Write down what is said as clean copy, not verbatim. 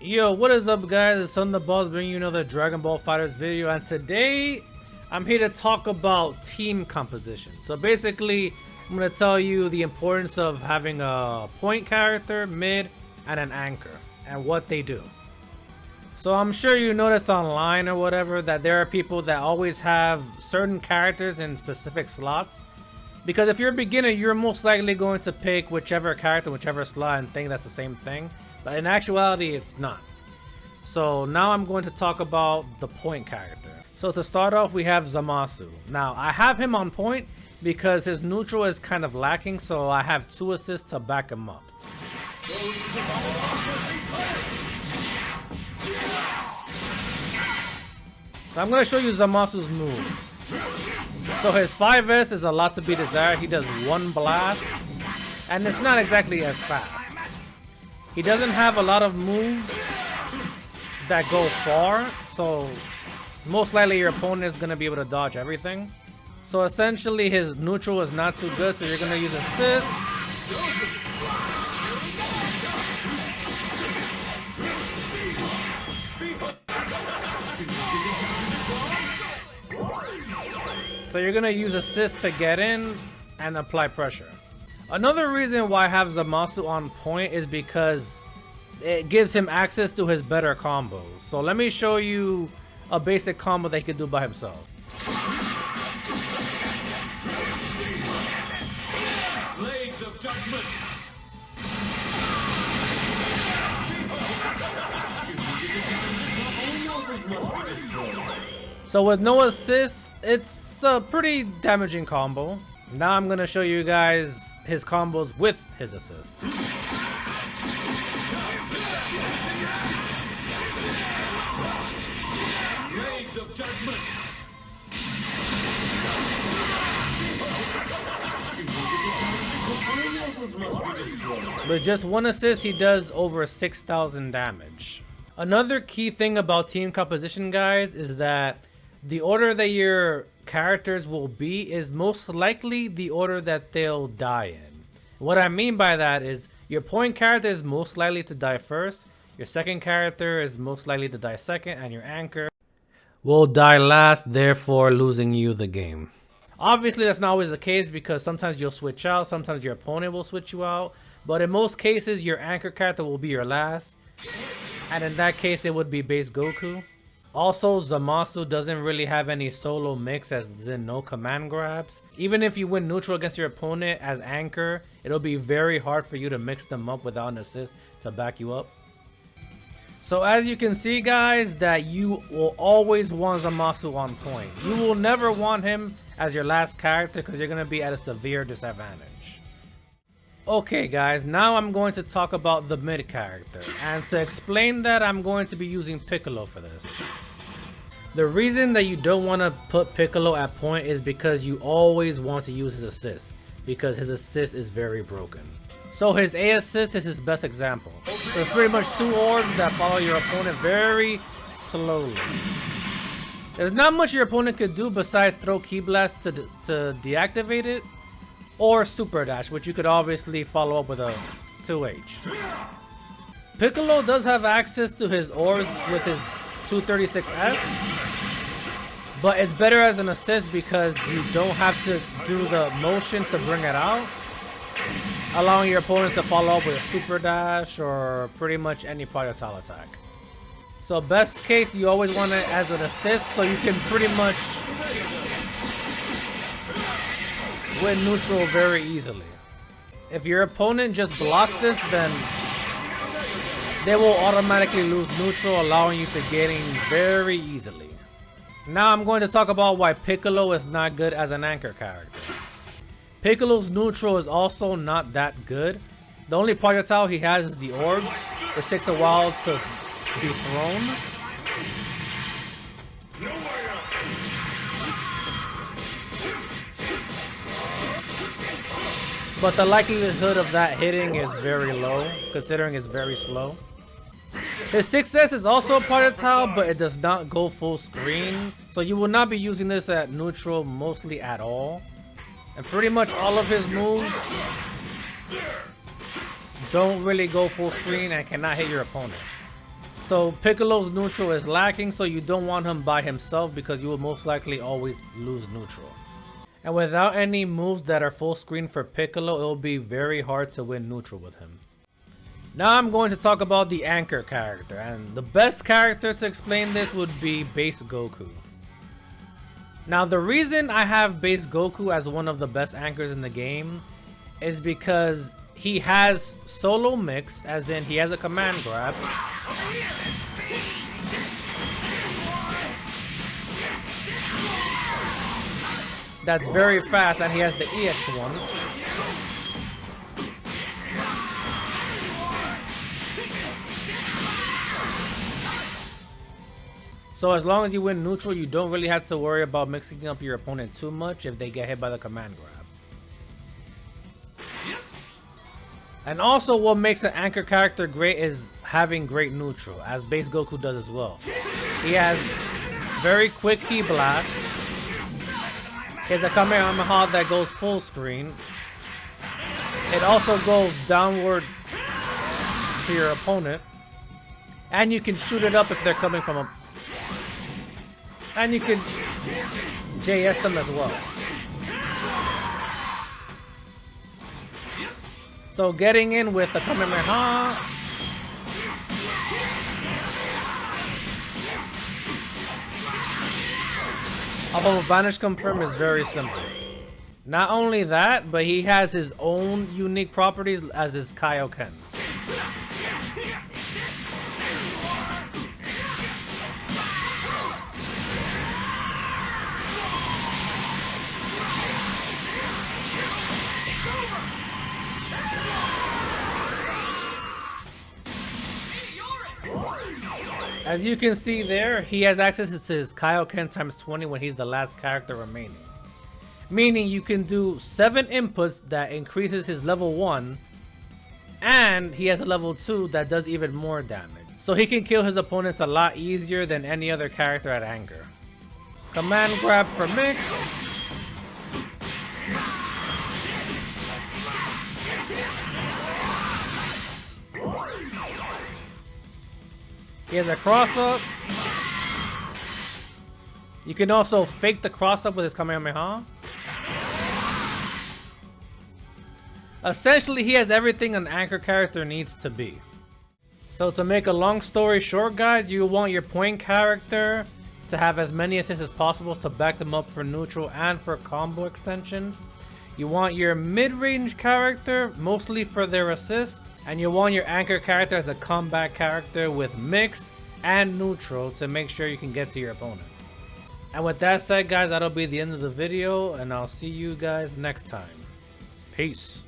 Yo, what is up guys? It's Thunderballs bringing you another Dragon Ball FighterZ video, and today I'm here to talk about team composition. So basically, I'm going to tell you the importance of having a point character, mid, and an anchor, and what they do. So I'm sure you noticed online or whatever that there are people that always have certain characters in specific slots. Because if you're a beginner, you're most likely going to pick whichever character, whichever slot, and think that's the same thing. But in actuality, it's not. So now I'm going to talk about the point character. So to start off, we have Zamasu. Now, I have him on point because his neutral is kind of lacking, so I have 2 assists to back him up. So I'm going to show you Zamasu's moves. So his 5S is a lot to be desired. He does 1 blast, and it's not exactly as fast. He doesn't have a lot of moves that go far, so most likely your opponent is going to be able to dodge everything. So essentially his neutral is not too good, so you're going to use assist. So you're going to use assist to get in and apply pressure. Another reason why I have Zamasu on point is because it gives him access to his better combos. So let me show you a basic combo that he could do by himself. Blades of Judgment. So with no assist, it's a pretty damaging combo. Now I'm going to show you guys his combos with his assists. Blades of Judgment. With just 1 assist, he does over 6,000 damage. Another key thing about team composition, guys, is that the order that your characters will be is most likely the order that they'll die in. What I mean by that is your point character is most likely to die first, your second character is most likely to die second, and your anchor will die last, therefore losing you the game. Obviously that's not always the case because sometimes you'll switch out, sometimes your opponent will switch you out, but in most cases your anchor character will be your last, and in that case it would be base Goku. Also, Zamasu doesn't really have any solo mix, as in no command grabs. Even if you win neutral against your opponent as anchor, it'll be very hard for you to mix them up without an assist to back you up. So as you can see, guys, that you will always want Zamasu on point. You will never want him as your last character because you're going to be at a severe disadvantage. Okay guys, now I'm going to talk about the mid character, and to explain that I'm going to be using Piccolo for this. The reason that you don't want to put Piccolo at point is because you always want to use his assist, because his assist is very broken. So his A assist is his best example. There's pretty much 2 orbs that follow your opponent very slowly. There's not much your opponent could do besides throw Ki Blast to deactivate it, or Super Dash, which you could obviously follow up with a 2H. Piccolo does have access to his orbs with his 236S, but it's better as an assist because you don't have to do the motion to bring it out, allowing your opponent to follow up with a Super Dash or pretty much any projectile attack. So best case, you always want it as an assist so you can pretty much win neutral very easily. If your opponent just blocks this, then they will automatically lose neutral, allowing you to get in very easily. Now I'm going to talk about why Piccolo is not good as an anchor character. Piccolo's neutral is also not that good. The only projectile he has is the orbs, which takes a while to be thrown. But the likelihood of that hitting is very low, considering it's very slow. His 6S is also a projectile, but it does not go full screen, so you will not be using this at neutral mostly at all. And pretty much all of his moves don't really go full screen and cannot hit your opponent. So Piccolo's neutral is lacking, so you don't want him by himself because you will most likely always lose neutral. And without any moves that are full screen for Piccolo, it will be very hard to win neutral with him. Now I'm going to talk about the anchor character, and the best character to explain this would be Base Goku. Now the reason I have Base Goku as one of the best anchors in the game is because he has solo mix, as in he has a command grab. That's very fast, and he has the EX1. So as long as you win neutral, you don't really have to worry about mixing up your opponent too much if they get hit by the command grab. And also what makes an anchor character great is having great neutral, as Base Goku does as well. He has very quick key blasts. He has a Kamehameha that goes full screen. It also goes downward to your opponent. And you can shoot it up if they're coming from a... And you can JS them as well. So getting in with the Kamehameha. Although Vanish Confirm is very simple. Not only that, but he has his own unique properties as his Kaioken. As you can see there, he has access to his Kaioken times 20 when he's the last character remaining. Meaning you can do 7 inputs that increases his level 1, and he has a level 2 that does even more damage. So he can kill his opponents a lot easier than any other character at Anger. Command grab for mix. He has a cross-up. You can also fake the cross-up with his Kamehameha. Essentially, he has everything an anchor character needs to be. So to make a long story short, guys, you want your point character to have as many assists as possible to back them up for neutral and for combo extensions. You want your mid-range character mostly for their assist. And you want your anchor character as a combat character with mix and neutral to make sure you can get to your opponent. And with that said, guys, that'll be the end of the video, and I'll see you guys next time. Peace.